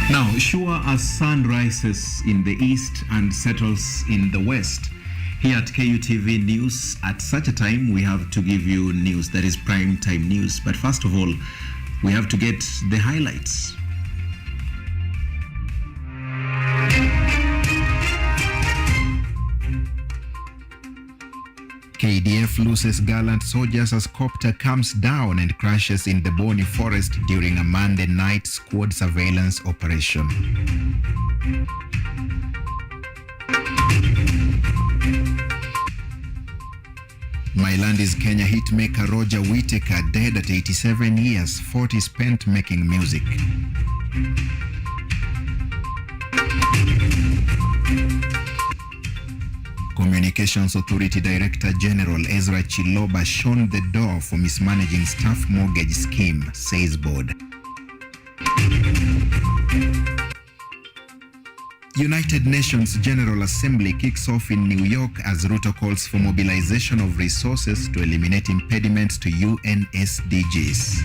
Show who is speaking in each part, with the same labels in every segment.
Speaker 1: Now, sure as sun rises in the east and settles in the west, here at KUTV News, at such a time, we have to give you news that is prime time news. But first of all, we have to get the highlights. KDF loses gallant soldiers as copter comes down and crashes in the Boni forest during a Monday night squad surveillance operation. My Land is Kenya hitmaker Roger Whittaker dead at 87 years, 40 spent making music. Communications Authority Director General Ezra Chiloba shone the door for mismanaging staff mortgage scheme, says board. United Nations General Assembly kicks off in New York as Ruto calls for mobilization of resources to eliminate impediments to UN SDGs.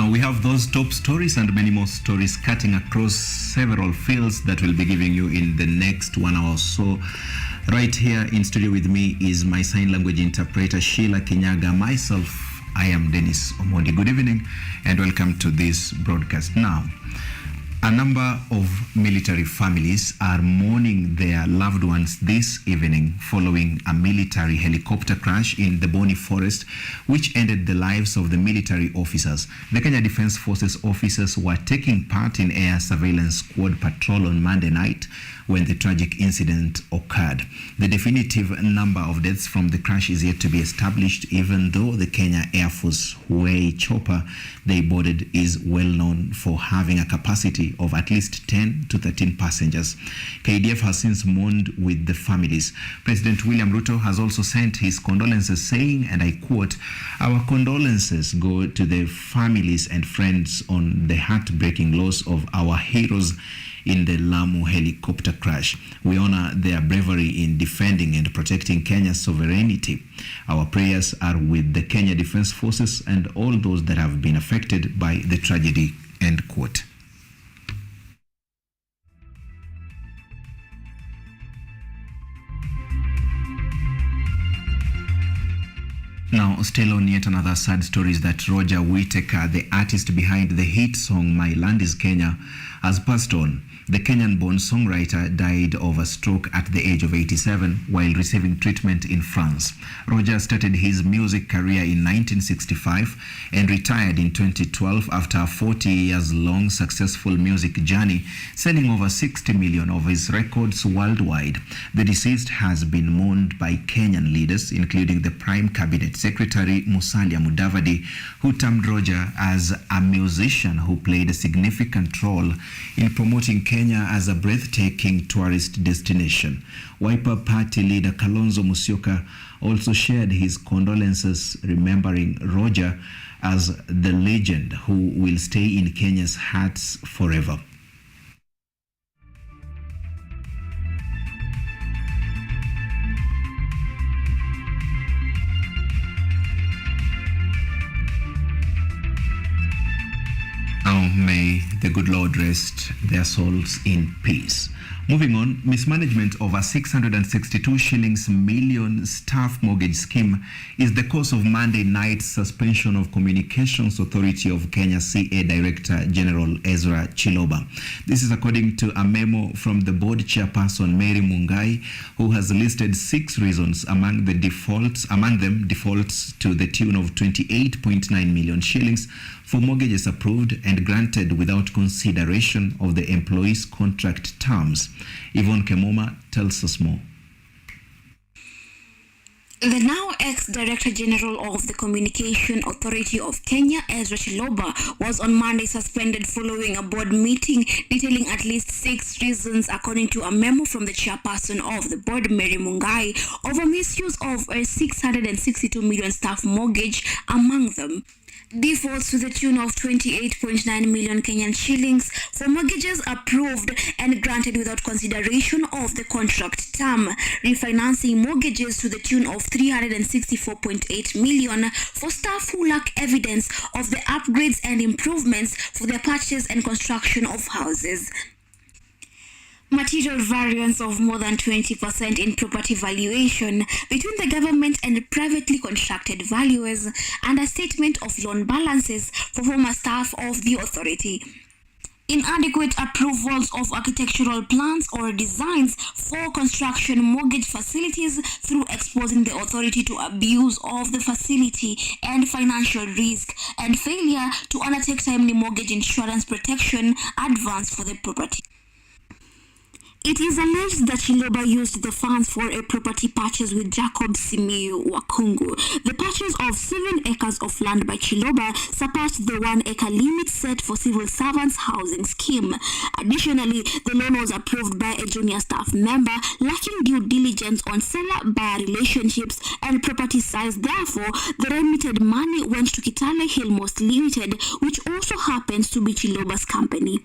Speaker 1: We have those top stories and many more stories cutting across several fields that we'll be giving you in the next 1 hour or so. Right here in studio with me is my sign language interpreter, Sheila Kinyaga. Myself, I am Dennis Omondi. Good evening and welcome to this broadcast. Now, a number of military families are mourning their loved ones this evening following a military helicopter crash in the Boni forest, which ended the lives of the military officers. The Kenya Defence Forces officers were taking part in air surveillance squad patrol on Monday night when the tragic incident occurred. The definitive number of deaths from the crash is yet to be established, even though the Kenya Air Force Huey chopper they boarded is well known for having a capacity of at least 10 to 13 passengers. KDF has since mourned with the families. President William Ruto has also sent his condolences, saying, and I quote, "Our condolences go to the families and friends on the heartbreaking loss of our heroes in the Lamu helicopter crash. We honor their bravery in defending and protecting Kenya's sovereignty. Our prayers are with the Kenya Defence Forces and all those that have been affected by the tragedy," end quote. Now, still on yet another sad story is that Roger Whittaker, the artist behind the hit song My Land is Kenya, has passed on. The Kenyan-born songwriter died of a stroke at the age of 87 while receiving treatment in France. Roger started his music career in 1965 and retired in 2012 after a 40-years-long successful music journey, selling over 60 million of his records worldwide. The deceased has been mourned by Kenyan leaders, including the Prime Cabinet Secretary Musalia Mudavadi, who termed Roger as a musician who played a significant role in promoting Kenya as a breathtaking tourist destination. Wiper Party leader Kalonzo Musyoka also shared his condolences, remembering Roger as the legend who will stay in Kenya's hearts forever. Now may the good Lord rest their souls in peace. Moving on, mismanagement of a 662 shillings million staff mortgage scheme is the cause of Monday night's suspension of Communications Authority of Kenya CA Director General Ezra Chiloba. This is according to a memo from the board chairperson Mary Mungai, who has listed 6 reasons, among them defaults to the tune of 28.9 million shillings for mortgages approved and granted without consideration of the employee's contract terms. Yvonne Kemoma tells us more.
Speaker 2: The now ex-Director General of the Communication Authority of Kenya, Ezra Chiloba, was on Monday suspended following a board meeting detailing at least 6 reasons, according to a memo from the chairperson of the board, Mary Mungai, over misuse of a 662 million staff mortgage, among them defaults to the tune of 28.9 million Kenyan shillings for mortgages approved and granted without consideration of the contract term, refinancing mortgages to the tune of 364.8 million for staff who lack evidence of the upgrades and improvements for the purchase and construction of houses. Material variance of more than 20% in property valuation between the government and privately contracted valuers, and a statement of loan balances for former staff of the authority. Inadequate approvals of architectural plans or designs for construction mortgage facilities through exposing the authority to abuse of the facility and financial risk, and failure to undertake timely mortgage insurance protection advance for the property. It is alleged that Chiloba used the funds for a property purchase with Jacob Simiyu Wakungu. The purchase of 7 acres of land by Chiloba surpassed the 1 acre limit set for civil servants housing scheme. Additionally, the loan was approved by a junior staff member lacking due diligence on seller-buyer relationships and property size. Therefore, the remitted money went to Kitale Hillmost Limited, which also happens to be Chiloba's company.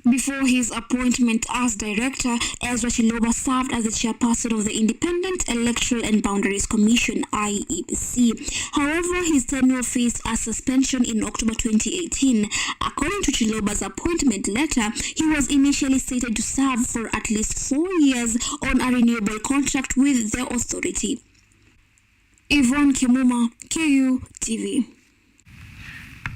Speaker 2: Before his appointment as director, Ezra Chiloba served as the chairperson of the Independent Electoral and Boundaries Commission, IEBC. However, his tenure faced a suspension in October 2018. According to Chiloba's appointment letter, he was initially slated to serve for at least 4 years on a renewable contract with the authority. Yvonne Kimuma, KUTV.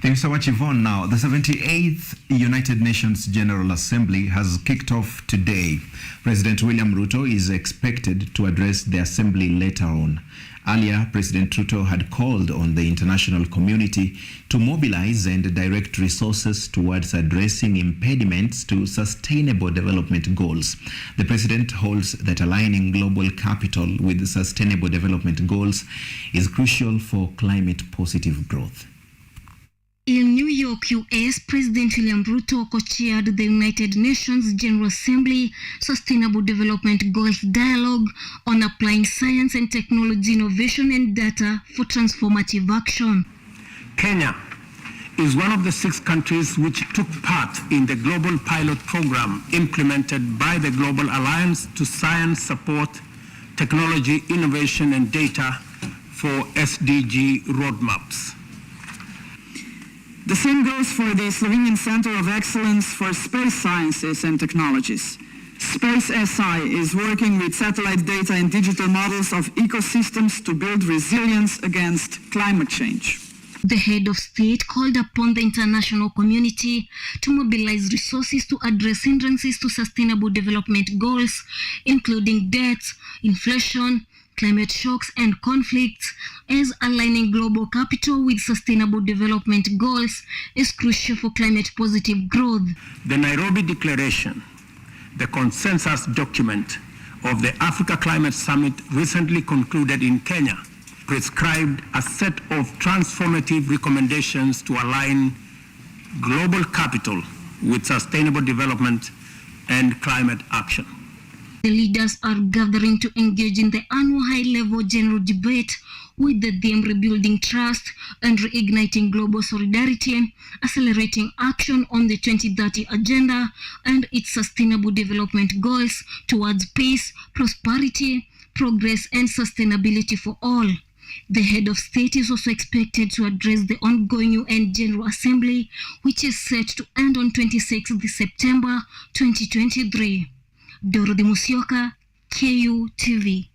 Speaker 1: Thanks so much, Yvonne. Now, the 78th United Nations General Assembly has kicked off today. President William Ruto is expected to address the assembly later on. Earlier, President Ruto had called on the international community to mobilize and direct resources towards addressing impediments to sustainable development goals. The president holds that aligning global capital with sustainable development goals is crucial for climate-positive growth.
Speaker 3: In New York, US, President William Ruto co-chaired the United Nations General Assembly Sustainable Development Goals Dialogue on applying science and technology innovation and data for transformative action.
Speaker 4: Kenya is one of the 6 countries which took part in the global pilot program implemented by the Global Alliance to Science Support, Technology, Innovation and Data for SDG roadmaps.
Speaker 5: The same goes for the Slovenian Center of Excellence for Space Sciences and Technologies. Space SI is working with satellite data and digital models of ecosystems to build resilience against climate change.
Speaker 3: The head of state called upon the international community to mobilize resources to address hindrances to sustainable development goals, including debt, inflation, climate shocks and conflicts, as aligning global capital with sustainable development goals is crucial for climate-positive growth.
Speaker 4: The Nairobi Declaration, the consensus document of the Africa Climate Summit recently concluded in Kenya, prescribed a set of transformative recommendations to align global capital with sustainable development and climate action.
Speaker 3: The leaders are gathering to engage in the annual high-level general debate with the theme Rebuilding Trust and Reigniting Global Solidarity, accelerating action on the 2030 Agenda and its sustainable development goals towards peace, prosperity, progress and sustainability for all. The head of state is also expected to address the ongoing UN General Assembly, which is set to end on 26 September 2023. Dorothy Musyoka, KUTV.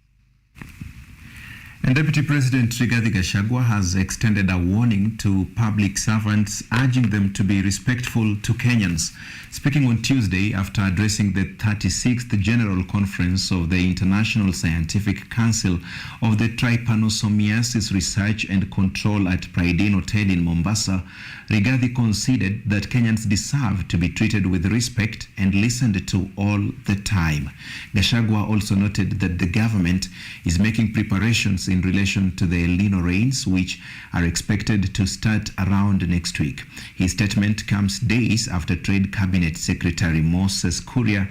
Speaker 1: And Deputy President Rigathi Gachagua has extended a warning to public servants, urging them to be respectful to Kenyans. Speaking on Tuesday after addressing the 36th General Conference of the International Scientific Council of the Trypanosomiasis Research and Control at Pride Inn Hotel in Mombasa, Rigathi conceded that Kenyans deserve to be treated with respect and listened to all the time. Gachagua also noted that the government is making preparations in in relation to the El Nino rains, which are expected to start around next week. His statement comes days after Trade Cabinet Secretary Moses Kuria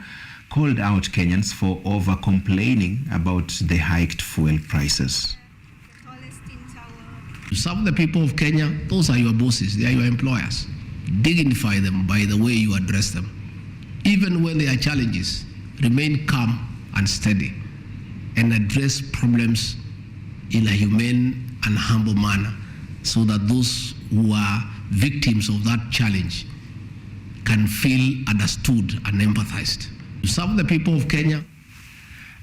Speaker 1: called out Kenyans for over-complaining about the hiked fuel prices.
Speaker 6: To serve the people of Kenya, those are your bosses, they are your employers. Dignify them by the way you address them. Even when there are challenges, remain calm and steady and address problems in a humane and humble manner so that those who are victims of that challenge can feel understood and empathized. To serve the people of Kenya.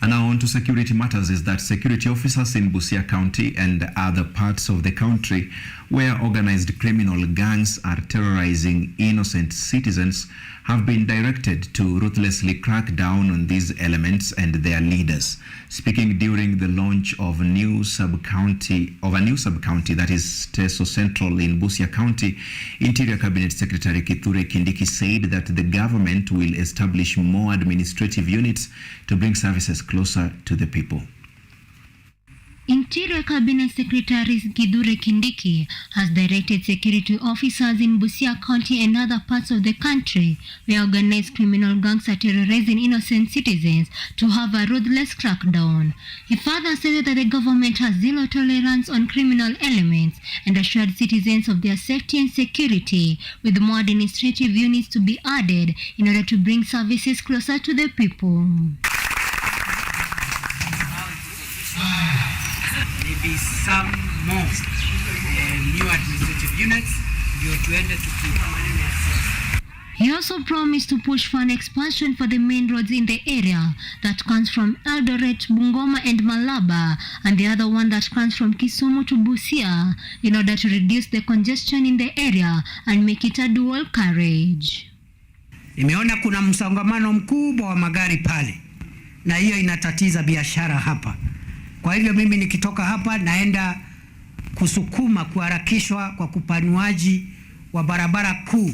Speaker 1: And now on to security matters is that security officers in Busia County and other parts of the country where organized criminal gangs are terrorizing innocent citizens have been directed to ruthlessly crack down on these elements and their leaders. Speaking during the launch of a new sub-county that is Teso Central in Busia County, Interior Cabinet Secretary Kutv Kindiki said that the government will establish more administrative units to bring services closer to the people.
Speaker 3: Interior Cabinet Secretary Kutv Kindiki has directed security officers in Busia County and other parts of the country where organized criminal gangs are terrorizing innocent citizens to have a ruthless crackdown. He further said that the government has zero tolerance on criminal elements and assured citizens of their safety and security, with more administrative units to be added in order to bring services closer to the people.
Speaker 7: Maybe some more new administrative units to enter to.
Speaker 3: He also promised to push for an expansion for the main roads in the area that comes from Eldoret, Bungoma and Malaba, and the other one that comes from Kisumu to Busia, in order to reduce the congestion in the area and make it a dual carriage.
Speaker 7: Nimeona kuna msongamano mkubwa wa magari pale, na hiyo inatatiza biashara hapa. Kwa hivyo mimi nikitoka hapa naenda kusukuma kuharakishwa kwa kupanuaji wa barabara kuu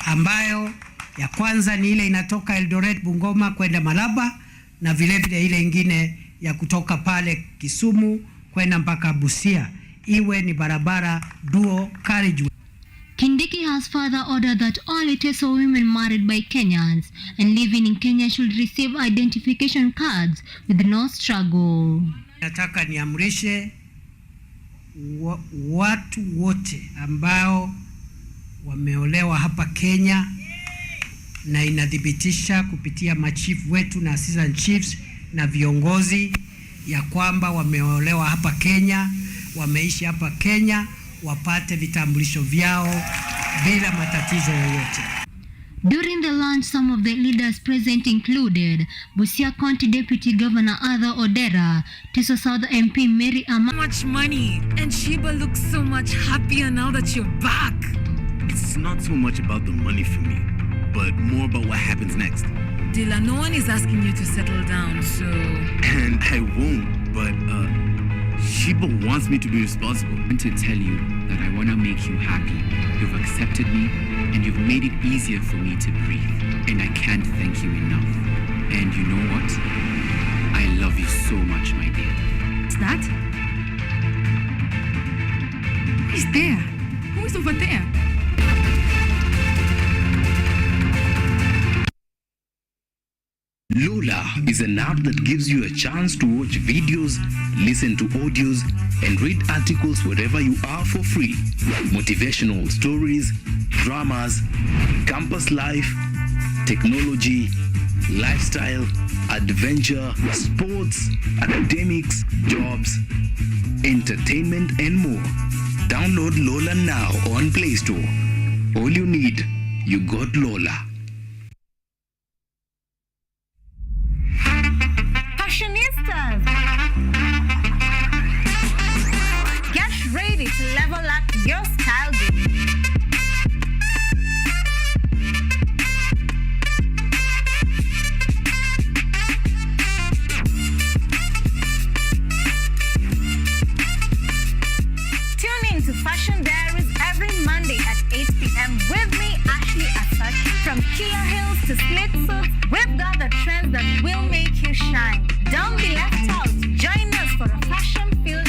Speaker 7: ambayo ya kwanza ni ile inatoka Eldoret Bungoma kwenda Malaba, na vile vile ile ingine ya kutoka pale Kisumu kwenda mpaka Busia, iwe ni barabara dual carriage.
Speaker 3: Kindiki has further ordered that all Teso women married by Kenyans and living in Kenya should receive identification cards with no struggle.
Speaker 7: Nataka niamrishe watu wote ambao wameolewa hapa Kenya na inadhibitisha kupitia machief wetu na assistant chiefs na viongozi ya kwamba wameolewa hapa Kenya, wameishi hapa Kenya, wapate vitambulisho vyao bila matatizo yoyote.
Speaker 3: During the launch, some of the leaders present included Busia County Deputy Governor Arthur Odera, Teso South MP Mary Ama.
Speaker 8: So much money, and Sheba looks so much happier now that you're back.
Speaker 9: It's not so much about the money for me, but more about what happens next.
Speaker 8: Dila, no one is asking you to settle down, so...
Speaker 9: And I won't, but Sheba wants me to be responsible.
Speaker 10: I want to tell you that I want to make you happy. You've accepted me, and you've made it easier for me to breathe. And I can't thank you enough. And you know what? I love you so much, my dear.
Speaker 8: What's that? Who's there? Who is over there?
Speaker 11: Lola is an app that gives you a chance to watch videos, listen to audios, and read articles wherever you are for free. Motivational stories, dramas, campus life, technology, lifestyle, adventure, sports, academics, jobs, entertainment, and more. Download Lola now on Play Store. All you need, you got Lola.
Speaker 12: Fashionistas, get ready to level up your style game. Tune in to Fashion Diaries every Monday at 8 p.m. with me, Ashley Asach. From Kia Hills to split suits, we've got the trends that will make you shine. Don't be left out. Join us for a fashion-filled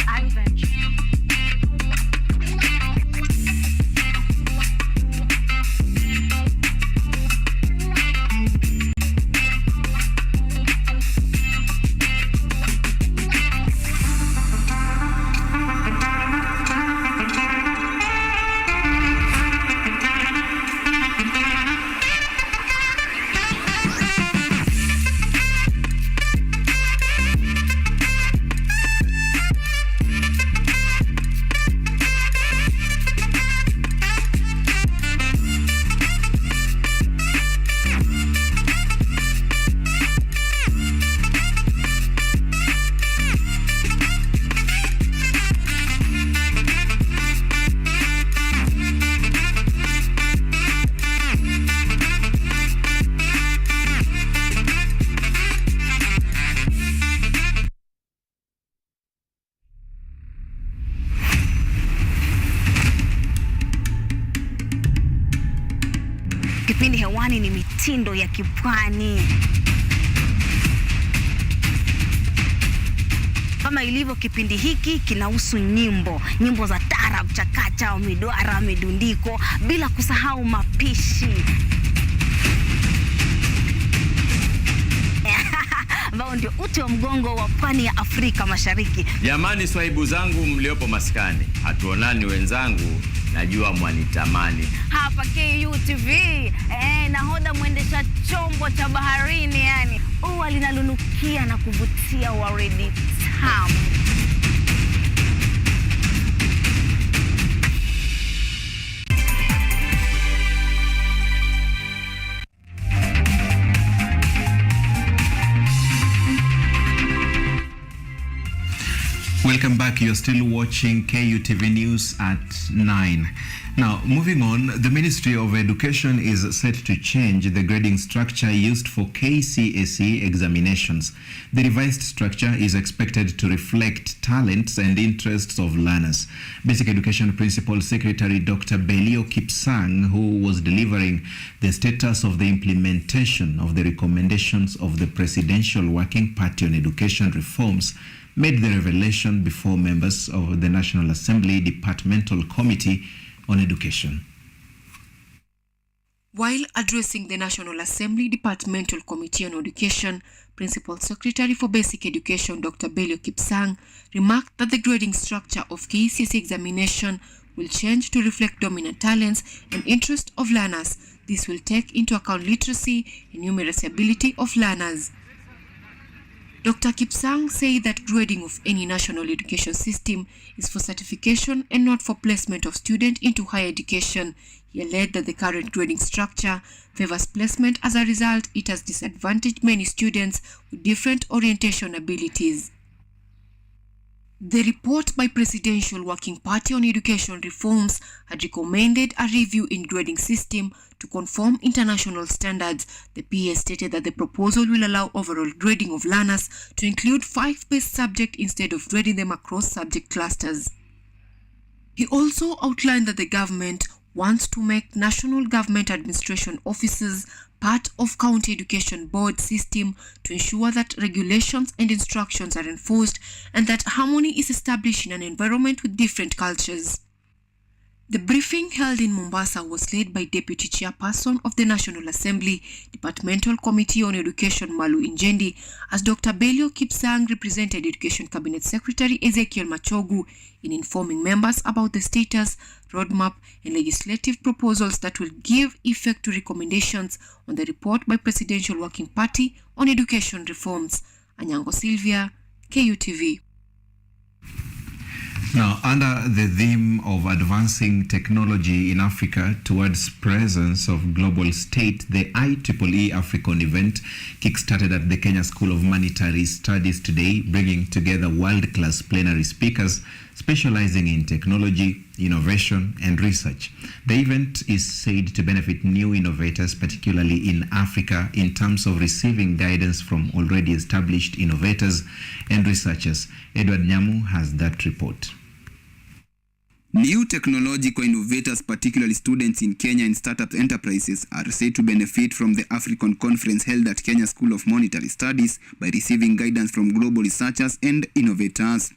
Speaker 12: kwani ni mitindo ya kipwani. Kama ilivyo kipindi hiki kinahusu nyimbo za tarab, chakacha, midwara, midundiko, bila kusahau mapishi. Ambao ndio uti wa mgongo wa pwani ya Afrika Mashariki.
Speaker 13: Jamani, swahibu zangu mliopo maskani, hatuonani wenzangu, najua mwanitamani.
Speaker 12: Hapa Kutv, nahodha mwendesha chombo cha baharini, yani ua linalunukia na kuvutia waridi tamu.
Speaker 1: Welcome back. You're still watching KUTV News at 9. Now, moving on, the Ministry of Education is set to change the grading structure used for KCSE examinations. The revised structure is expected to reflect talents and interests of learners. Basic Education Principal Secretary Dr. Belio Kipsang, who was delivering the status of the implementation of the recommendations of the Presidential Working Party on Education reforms, made the revelation before members of the National Assembly Departmental Committee on Education.
Speaker 14: While addressing the National Assembly Departmental Committee on Education, Principal Secretary for Basic Education Dr. Belio Kipsang remarked that the grading structure of KCSE examination will change to reflect dominant talents and interests of learners. This will take into account literacy and numeracy ability of learners. Dr. Kipsang said that grading of any national education system is for certification and not for placement of students into higher education. He alleged that the current grading structure favors placement. As a result, it has disadvantaged many students with different orientation abilities. The report by Presidential Working Party on Education reforms had recommended a review in grading system to conform international standards. The PA stated that the proposal will allow overall grading of learners to include 5 base subjects instead of grading them across subject clusters. He also outlined that the government wants to make national government administration offices part of county education board system to ensure that regulations and instructions are enforced and that harmony is established in an environment with different cultures. The briefing held in Mombasa was led by Deputy Chairperson of the National Assembly Departmental Committee on Education Malu Injendi, as Dr. Belio Kipsang represented Education Cabinet Secretary Ezekiel Machogu in informing members about the status, roadmap and legislative proposals that will give effect to recommendations on the report by Presidential Working Party on Education reforms. Anyango Sylvia, KUTV.
Speaker 1: Now, under the theme of advancing technology in Africa towards presence of global state, the IEEE African event kick-started at the Kenya School of Monetary Studies today, bringing together world-class plenary speakers specializing in technology, innovation, and research. The event is said to benefit new innovators, particularly in Africa, in terms of receiving guidance from already established innovators and researchers. Edward Nyamu has that report.
Speaker 15: New technological innovators, particularly students in Kenya and startup enterprises, are said to benefit from the African conference held at Kenya School of Monetary Studies by receiving guidance from global researchers and innovators.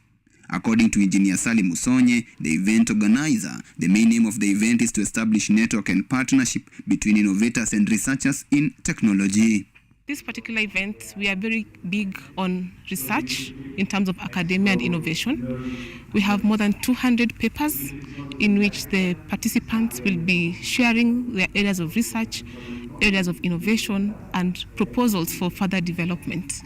Speaker 15: According to Engineer Salim Musonye, the event organizer, the main aim of the event is to establish network and partnership between innovators and researchers in technology.
Speaker 16: This particular event, we are very big on research in terms of academia and innovation. We have more than 200 papers in which the participants will be sharing their areas of research, areas of innovation, and proposals for further development.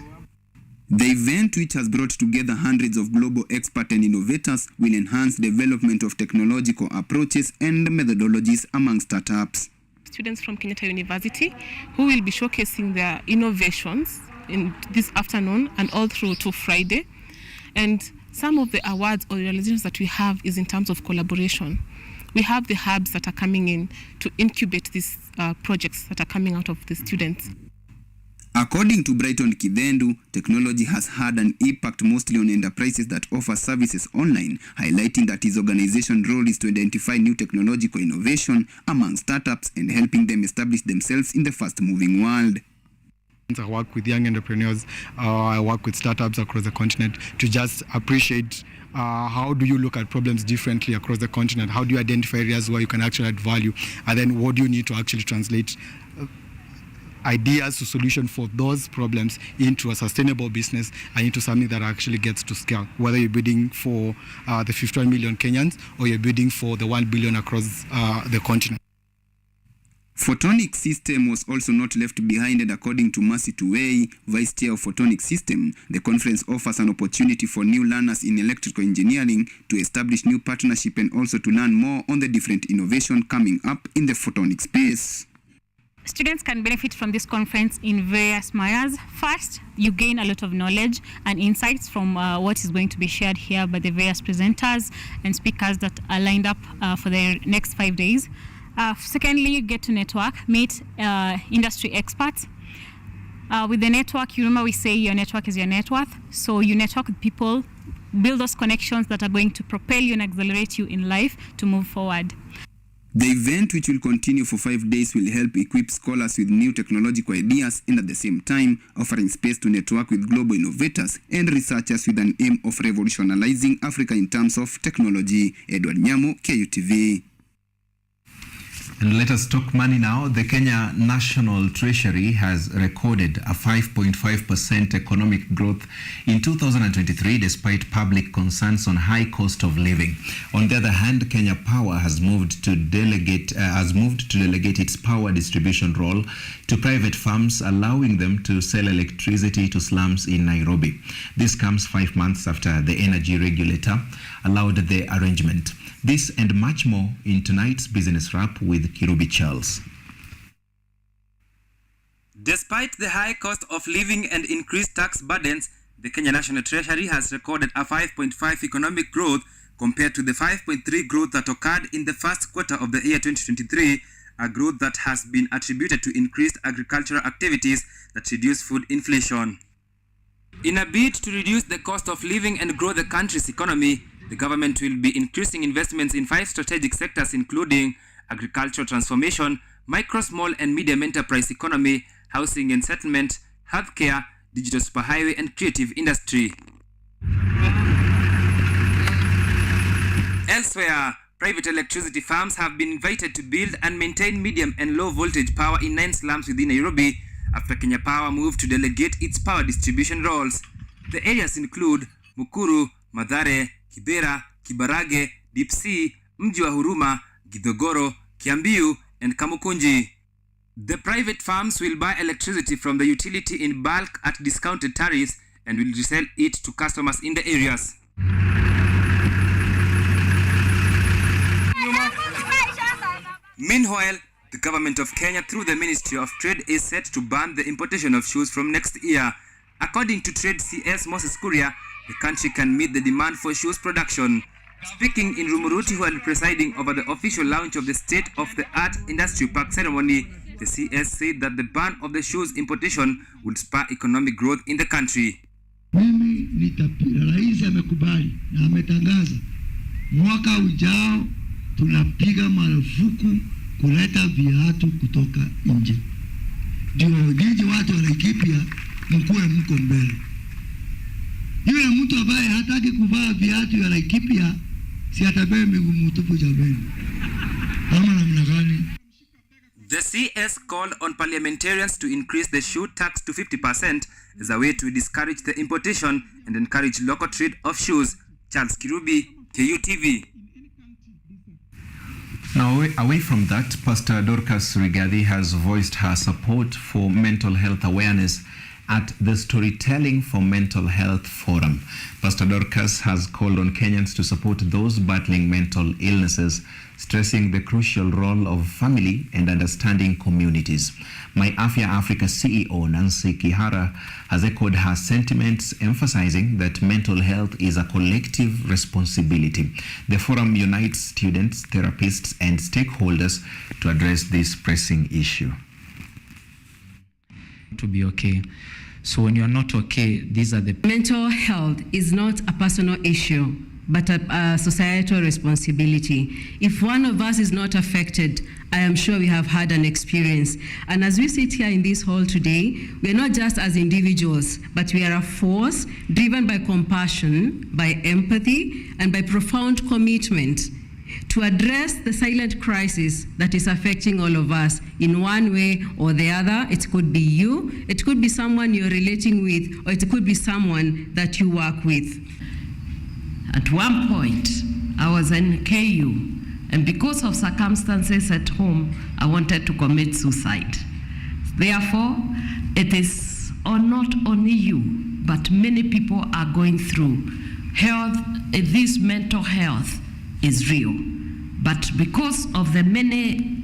Speaker 15: The event, which has brought together hundreds of global experts and innovators, will enhance development of technological approaches and methodologies among startups.
Speaker 16: Students from Kenyatta University who will be showcasing their innovations in this afternoon and all through to Friday. And some of the awards or realizations that we have is in terms of collaboration. We have the hubs that are coming in to incubate these projects that are coming out of the students.
Speaker 15: According to Brighton Kidendu, technology has had an impact mostly on enterprises that offer services online, highlighting that his organization's role is to identify new technological innovation among startups and helping them establish themselves in the fast-moving world.
Speaker 17: I work with young entrepreneurs, I work with startups across the continent to just appreciate how do you look at problems differently across the continent, how do you identify areas where you can actually add value, and then what do you need to actually translate ideas to solution for those problems into a sustainable business and into something that actually gets to scale, whether you're bidding for the 51 million Kenyans or you're bidding for the 1 billion across the continent.
Speaker 15: Photonic System was also not left behind, and according to Mercy Tuwei, Vice Chair of Photonic System, the conference offers an opportunity for new learners in electrical engineering to establish new partnership and also to learn more on the different innovation coming up in the photonic space.
Speaker 18: Students can benefit from this conference in various manners. First, you gain a lot of knowledge and insights from what is going to be shared here by the various presenters and speakers that are lined up for the next 5 days. Secondly, you get to network, meet industry experts. With the network, you remember we say your network is your net worth. So you network with people, build those connections that are going to propel you and accelerate you in life to move forward.
Speaker 15: The event, which will continue for 5 days, will help equip scholars with new technological ideas and at the same time offering space to network with global innovators and researchers with an aim of revolutionizing Africa in terms of technology. Edward Nyamo, KUTV.
Speaker 1: And let us talk money now. The Kenya National Treasury has recorded a 5.5% economic growth in 2023 despite public concerns on high cost of living. On the other hand, Kenya Power has moved to delegate its power distribution role to private firms, allowing them to sell electricity to slums in Nairobi. This comes 5 months after the energy regulator allowed the arrangement. This and much more in tonight's Business Wrap with Kirubi Charles.
Speaker 19: Despite the high cost of living and increased tax burdens, the Kenya National Treasury has recorded a 5.5 economic growth compared to the 5.3 growth that occurred in the first quarter of the year 2023, a growth that has been attributed to increased agricultural activities that reduce food inflation. In a bid to reduce the cost of living and grow the country's economy, the government will be increasing investments in 5 strategic sectors, including agricultural transformation, micro, small and medium enterprise economy, housing and settlement, healthcare, digital superhighway and creative industry. Elsewhere, private electricity firms have been invited to build and maintain medium and low voltage power in 9 slums within Nairobi after Kenya Power moved to delegate its power distribution roles. The areas include Mukuru, Mathare, Kibera, Kibarage, Deep Sea, Mji wa Huruma, Githogoro, Kiambiu, and Kamukunji. The private firms will buy electricity from the utility in bulk at discounted tariffs and will resell it to customers in the areas. Meanwhile, the government of Kenya through the Ministry of Trade is set to ban the importation of shoes from next year. According to Trade CS Moses Kuria, the country can meet the demand for shoes production. Speaking in Rumuruti while presiding over the official launch of the state-of-the-art industry park ceremony, the CS said that the ban of the shoes importation would spur economic growth in the country.
Speaker 20: Mimi nitapira, rais amekubali na ametangaza mwaka ujao tunapiga marufuku kuleta viatu kutoka nje. Ndio nyinyi watu wa Laikipia mkuwe mko mbele. Yule mtu ambaye hataki kuvaa viatu ya Laikipia si atabebe miguu mtupu jamani. Ama namna gani?
Speaker 19: The CS called on parliamentarians to increase the shoe tax to 50% as a way to discourage the importation and encourage local trade of shoes. Charles Kirubi, KUTV.
Speaker 1: Now, away from that, Pastor Dorcas Rigathi has voiced her support for mental health awareness at the Storytelling for Mental Health Forum. Pastor Dorcas has called on Kenyans to support those battling mental illnesses, stressing the crucial role of family and understanding communities. My Afya Africa CEO Nancy Kihara has echoed her sentiments, emphasizing that mental health is a collective responsibility. The forum unites students, therapists, and stakeholders to address this pressing issue.
Speaker 21: to be okay. So when you're not okay, these are the...
Speaker 22: Mental health is not a personal issue, but a societal responsibility. If one of us is not affected, I am sure we have had an experience. And as we sit here in this hall today, we are not just as individuals, but we are a force driven by compassion, by empathy, and by profound commitment to address the silent crisis that is affecting all of us in one way or the other. It could be you, it could be someone you're relating with, or it could be someone that you work with.
Speaker 23: At one point, I was in KU, and because of circumstances at home, I wanted to commit suicide. Therefore, it is not only you, but many people are going through health. This mental health is real. But because of the many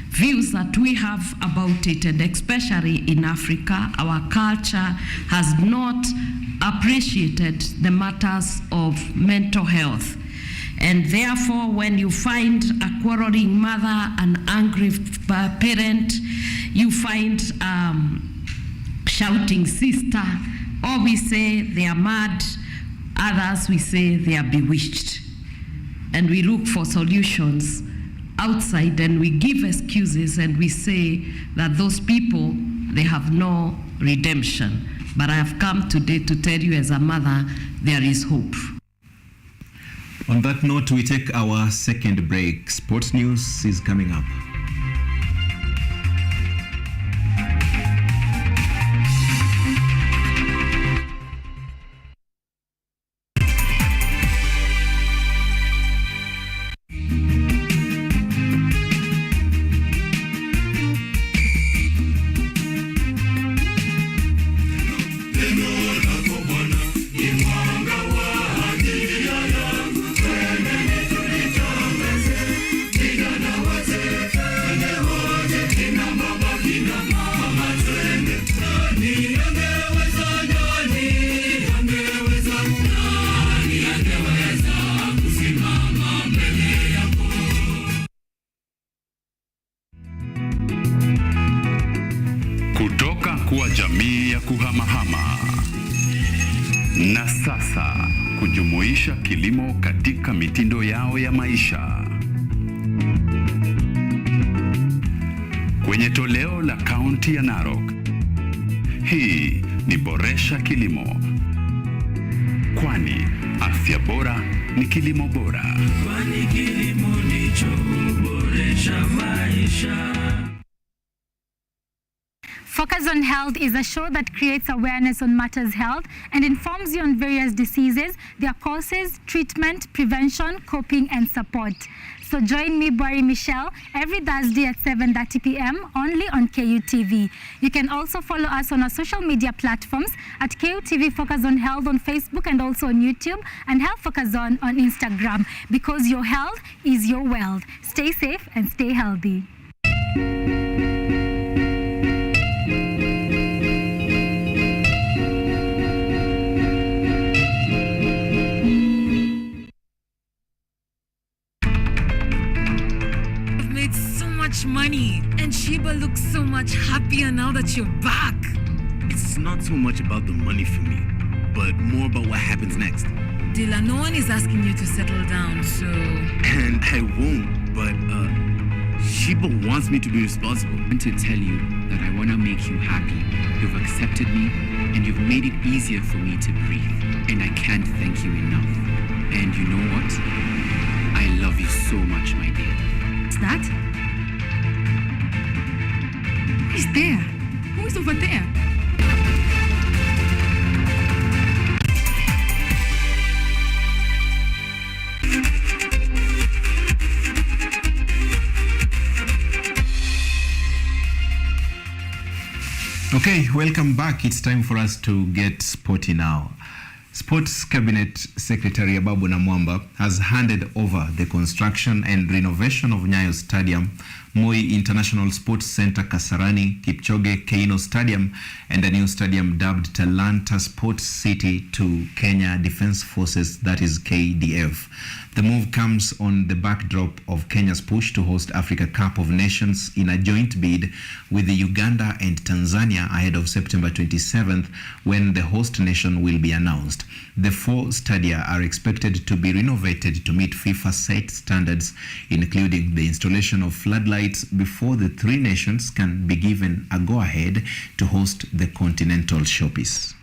Speaker 23: views that we have about it, and especially in Africa, our culture has not appreciated the matters of mental health. And therefore, when you find a quarreling mother, an angry parent, you find shouting sister, or we say they are mad, others we say they are bewitched. And we look for solutions outside, and we give excuses, and we say that those people, they have no redemption. But I have come today to tell you as a mother, there is hope.
Speaker 1: On that note, we take our second break. Sports news is coming up.
Speaker 24: Kutoka kuwa jamii ya kuhamahama na sasa kujumuisha kilimo katika mitindo yao ya maisha. Kwenye toleo la kaunti ya Narok, hii ni Boresha Kilimo, kwani afya bora ni kilimo bora.
Speaker 25: Kwani kilimo ndicho huboresha maisha.
Speaker 26: Focus on Health is a show that creates awareness on matters health and informs you on various diseases, their causes, treatment, prevention, coping, and support. So join me, Bwari Michelle, every Thursday at 7:30 p.m. only on KUTV. You can also follow us on our social media platforms at KUTV Focus on Health on Facebook and also on YouTube, and Health Focus on Instagram, because your health is your wealth. Stay safe and stay healthy.
Speaker 8: Money, and Sheba looks so much happier now that you're back.
Speaker 9: It's not so much about the money for me, but more about what happens next.
Speaker 8: Dila, no one is asking you to settle down, so...
Speaker 9: And I won't, but Sheba wants me to be responsible.
Speaker 10: I want to tell you that I want to make you happy. You've accepted me, and you've made it easier for me to breathe, and I can't thank you enough. And you know what? I love you so much, my dear.
Speaker 8: What's that? Who's there? Who is over there?
Speaker 1: Okay, welcome back. It's time for us to get sporty now. Sports Cabinet Secretary Ababu Namwamba has handed over the construction and renovation of Nyayo Stadium Moi International Sports Center Kasarani, Kipchoge Keino Stadium, and a new stadium dubbed Talanta Sports City to Kenya Defence Forces, that is KDF. The move comes on the backdrop of Kenya's push to host Africa Cup of Nations in a joint bid with the Uganda and Tanzania ahead of September 27th, when the host nation will be announced. The 4 stadia are expected to be renovated to meet FIFA set standards, including the installation of floodlights, before the 3 nations can be given a go-ahead to host the Continental Showpiece.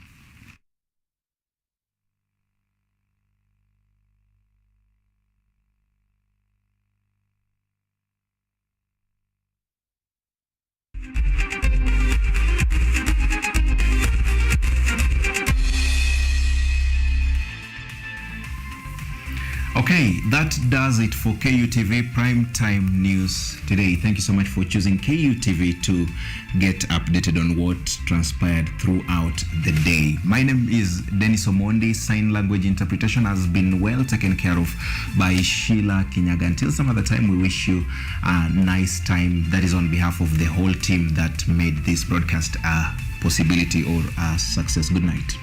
Speaker 1: Okay, that does it for KUTV Primetime News today. Thank you so much for choosing KUTV to get updated on what transpired throughout the day. My name is Dennis Omondi. Sign language interpretation has been well taken care of by Sheila Kinyaga. Until some other time, we wish you a nice time. That is on behalf of the whole team that made this broadcast a possibility or a success. Good night.